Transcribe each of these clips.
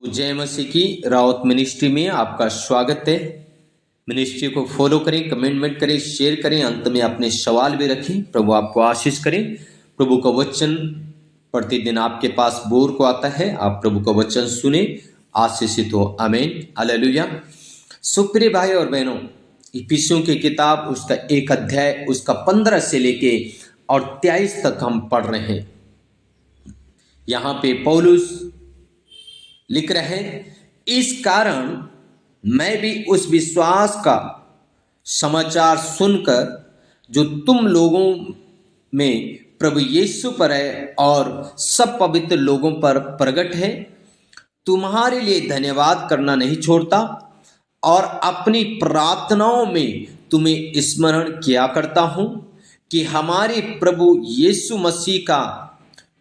जय मसीह की रावत मिनिस्ट्री में आपका स्वागत है। मिनिस्ट्री को फॉलो करें, कमेंटमेंट करें, शेयर करें, अंत में अपने सवाल भी रखें। प्रभु आपको आशीष करें। प्रभु का वचन प्रतिदिन आपके पास बोर को आता है। आप प्रभु का वचन सुने, आशीषित हो। आमीन, हालेलुया। सुप्रिय भाई और बहनों, इफिसियों की किताब उसका 1 अध्याय उसका 15 से लेके और 23 तक हम पढ़ रहे हैं। यहाँ पे पौलुस लिख रहे हैं, इस कारण मैं भी उस विश्वास का समाचार सुनकर जो तुम लोगों में प्रभु यीशु पर है और सब पवित्र लोगों पर प्रकट है, तुम्हारे लिए धन्यवाद करना नहीं छोड़ता और अपनी प्रार्थनाओं में तुम्हें स्मरण किया करता हूं कि हमारे प्रभु यीशु मसीह का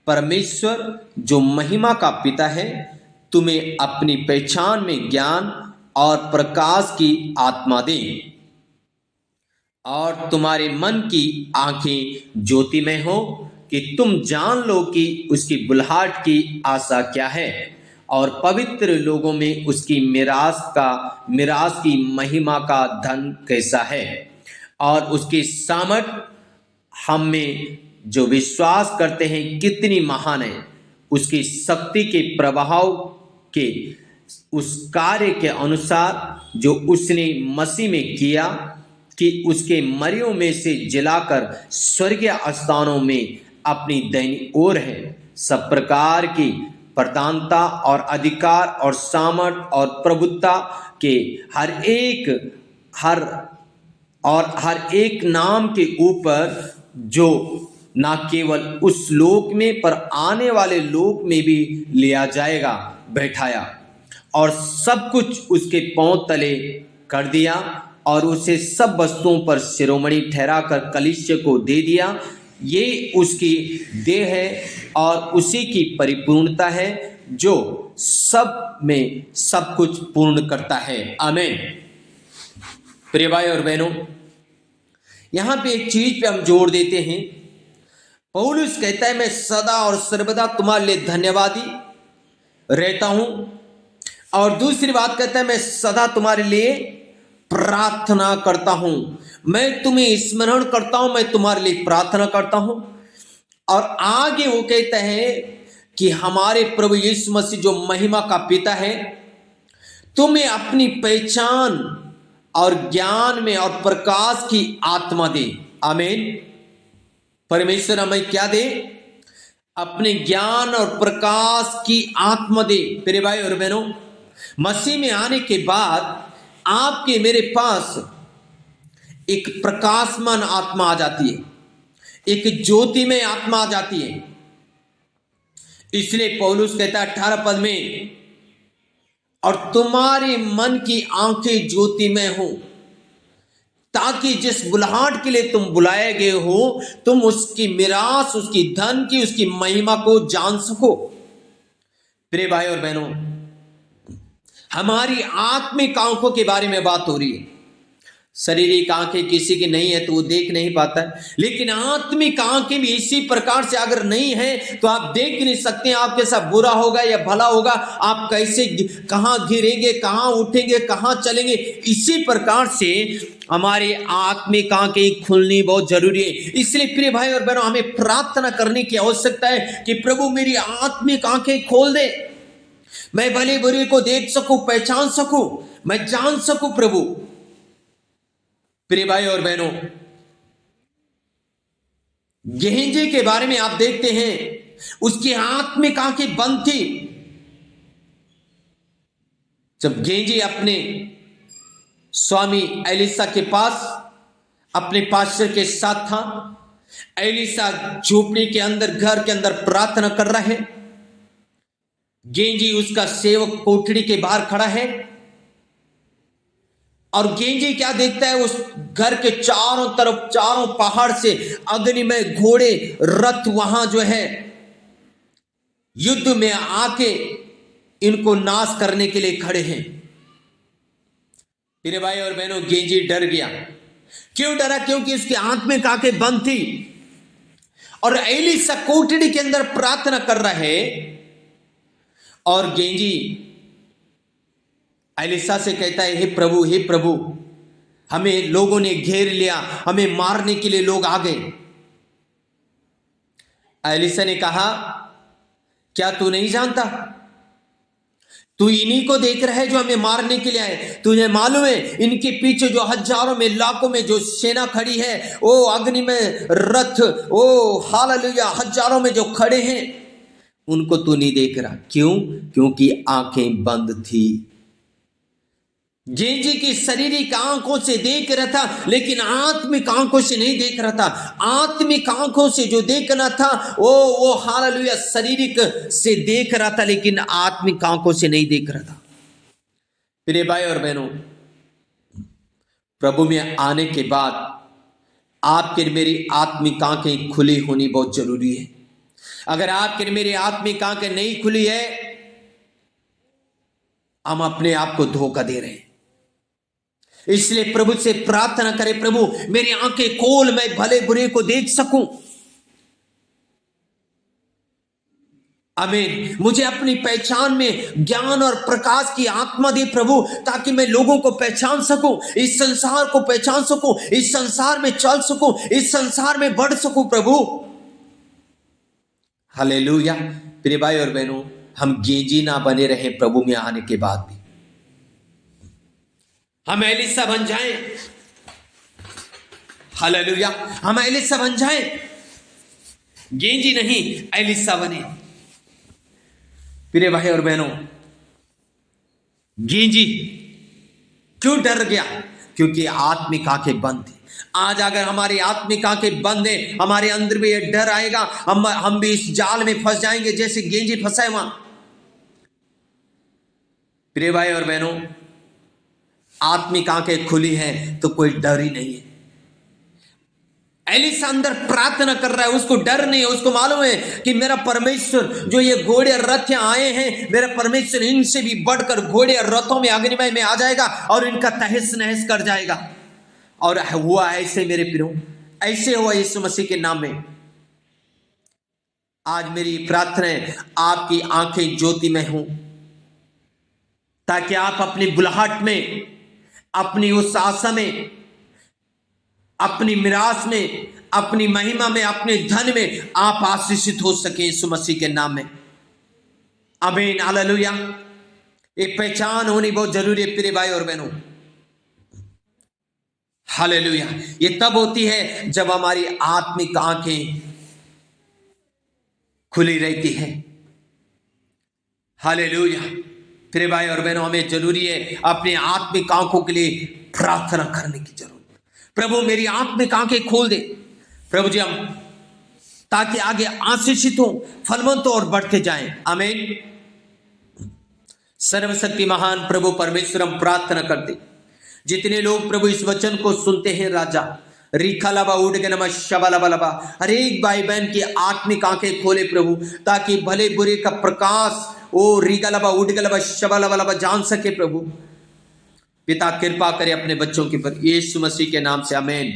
परमेश्वर जो महिमा का पिता है तुम्हें अपनी पहचान में ज्ञान और प्रकाश की आत्मा दे और तुम्हारे मन की आंखें ज्योतिमय हो कि तुम जान लो कि उसकी बुलाहट की आशा क्या है और पवित्र लोगों में उसकी मिरास की महिमा का धन कैसा है और उसकी सामर्थ हम में जो विश्वास करते हैं कितनी महान है। उसकी शक्ति के प्रभाव के उस कार्य के अनुसार जो उसने मसीह में किया कि उसके मरियों में से जिलाकर स्वर्गीय स्थानों में अपनी दाहिनी ओर है, सब प्रकार की प्रधानता और अधिकार और सामर्थ और प्रभुता के हर एक नाम के ऊपर जो ना केवल उस लोक में पर आने वाले लोक में भी लिया जाएगा बैठाया और सब कुछ उसके पांव तले कर दिया और उसे सब वस्तुओं पर शिरोमणि ठहराकर कलीसिया को दे दिया। ये उसकी देह है और उसी की परिपूर्णता है जो सब में सब कुछ पूर्ण करता है। आमीन। प्रिय भाई और बहनों, यहां पे एक चीज पे हम जोर देते हैं। पौलुस कहता है, मैं सदा और सर्वदा तुम्हारे लिए धन्यवादी रहता हूं और दूसरी बात कहता है, मैं सदा तुम्हारे लिए प्रार्थना करता हूं। मैं तुम्हें स्मरण करता हूं, मैं तुम्हारे लिए प्रार्थना करता हूं। और आगे वो कहता है कि हमारे प्रभु यीशु मसीह जो महिमा का पिता है तुम्हें अपनी पहचान और ज्ञान में और प्रकाश की आत्मा दे। आमीन। परमेश्वर हमें क्या दे? अपने ज्ञान और प्रकाश की आत्मा दे। मेरे भाई और बहनों, मसीह में आने के बाद आपके मेरे पास एक प्रकाशमान आत्मा आ जाती है, एक ज्योतिमय आत्मा आ जाती है। इसलिए पौलुस कहता है 18 पद में, और तुम्हारे मन की आंखें ज्योतिमय हो ताकि जिस बुलाहट के लिए तुम बुलाए गए हो तुम उसकी मिरास, उसकी धन की, उसकी महिमा को जान सको। प्रिय भाई और बहनों, हमारी आत्मिक आंखों के बारे में बात हो रही है। शारीरिक आंखें किसी की नहीं है तो वो देख नहीं पाता है, लेकिन आत्मिक आंखें भी इसी प्रकार से अगर नहीं है तो आप देख नहीं सकते आपके साथ बुरा होगा या भला होगा, आप कैसे कहां गिरेंगे, कहां उठेंगे, कहां चलेंगे। इसी प्रकार से हमारी आत्मिक आंखें खुलनी बहुत जरूरी है। इसलिए प्रिय भाई और बहनों, हमें प्रार्थना करने की आवश्यकता है कि प्रभु मेरी आत्मिक आंखें खोल दे, मैं भले बुरे को देख सकूं, पहचान सकूं, मैं जान सकूं प्रभु। प्रिय भाई और बहनों, गेहजी के बारे में आप देखते हैं, उसकी आत्मिक आंखें बंद थी। जब गेहजी अपने स्वामी एलिसा के पास अपने पास्टर के साथ था, एलिसा झोपड़ी के अंदर, घर के अंदर प्रार्थना कर रहा है। गेंजी उसका सेवक कोठड़ी के बाहर खड़ा है और गेंजी क्या देखता है, उस घर के चारों तरफ, चारों पहाड़ से अग्नि में घोड़े, रथ वहां जो है युद्ध में आके इनको नाश करने के लिए खड़े हैं। मेरे भाई और बहनों, गेंजी डर गया। क्यों डरा? क्योंकि उसकी आत्मिक आंखें बंद थी और एलिसा कोठड़ी के अंदर प्रार्थना कर रहा है और गेंजी एलिशा से कहता है, हे प्रभु, हमें लोगों ने घेर लिया, हमें मारने के लिए लोग आ गए। एलिशा ने कहा, क्या तू नहीं जानता? तू इन्हीं को देख रहा है जो हमें मारने के लिए आए। तुझे मालूम है इनके पीछे जो हजारों में लाखों में जो सेना खड़ी है, ओ अग्नि में रथ, ओ हालेलुया, हजारों में जो खड़े हैं, उनको तू नहीं देख रहा। क्यों? क्योंकि आंखें बंद थी। गेंजी की शारीरिक आंखों से देख रहा था, लेकिन आत्मिक आंखों से नहीं देख रहा था। आत्मिक आंखों से जो देखना था वो हालेलुया शारीरिक से देख रहा था, लेकिन आत्मिक आंखों से नहीं देख रहा था। प्रिय भाई और बहनों, प्रभु में आने के बाद आपके मेरी आत्मिक आंखें खुली होनी बहुत जरूरी है। अगर आपके मेरी आत्मिक आंखें नहीं खुली है, हम अपने आप को धोखा दे रहे हैं। इसलिए प्रभु से प्रार्थना करें, प्रभु मेरी आंखें खोल, मैं भले बुरे को देख सकूं। आमीन। मुझे अपनी पहचान में ज्ञान और प्रकाश की आत्मा दे प्रभु, ताकि मैं लोगों को पहचान सकूं, इस संसार को पहचान सकूं, इस संसार में चल सकूं, इस संसार में बढ़ सकूं प्रभु। हालेलुया। प्रिय भाई और बहनों, हम गेंजी ना बने रहे प्रभु में आने के बाद भी। हम एलिशा बन जाएं। हालेलुया। हम एलिशा बन जाएं, गेंजी नहीं, एलिशा बने। प्रिय भाई और बहनों, गेंजी क्यों डर गया? क्योंकि आत्मिक आंखें बंद थी। आज अगर हमारी आत्मिक आंखें बंद है, हमारे अंदर भी ये डर आएगा, हम भी इस जाल में फंस जाएंगे जैसे गेंजी फंसा है वहां। प्रिय भाई और बहनों, आत्मिक आंखें खुली हैं तो कोई डर ही नहीं है। एलिशा अंदर प्रार्थना कर रहा है, उसको डर नहीं है। उसको मालूम है कि मेरा परमेश्वर जो ये घोड़े और रथ आए हैं, मेरा परमेश्वर इनसे भी बढ़कर घोड़े और रथों में अग्निमय में आ जाएगा और इनका तहस नहस कर जाएगा। और हुआ ऐसे मेरे प्रियो, ऐसे हुआ यीशु मसीह के नाम में। आज मेरी प्रार्थना है आपकी आंखें ज्योति में हों, ताकि आप अपनी बुलाहट में, अपनी उस आशा में, अपनी मिरास में, अपनी महिमा में, अपने धन में आप आशीषित हो सके यीशु मसीह के नाम में। आमीन। हालेलुया। ये पहचान होनी बहुत जरूरी है प्रिय भाई और बहनों। हालेलुया। ये तब होती है जब हमारी आत्मिक आंखें खुली रहती है। हालेलुया। प्रिय भाई और बहनों, हमें जरूरी है अपनी आत्मिक आंखों के लिए प्रार्थना करने की जरूरत। प्रभु मेरी आत्मिक आंखें खोल दे प्रभु जी, हम ताकि आगे आशीषित हो, फलवंत और बढ़ते जाएं। आमीन। सर्वशक्ति महान प्रभु परमेश्वर, हम प्रार्थना करते, जितने लोग प्रभु इस वचन को सुनते हैं राजा, रिखालाबा उड़ के नमा शबालाबालाबा, हर एक भाई बहन की आत्मिक आंखें खोले प्रभु, ताकि भले बुरे का प्रकाश ओ रिगालाबा उड़ गलाबा शबालाबालाबा जान सके प्रभु। पिता कृपा करे अपने बच्चों के पर, यीशु मसीह के नाम से आमीन।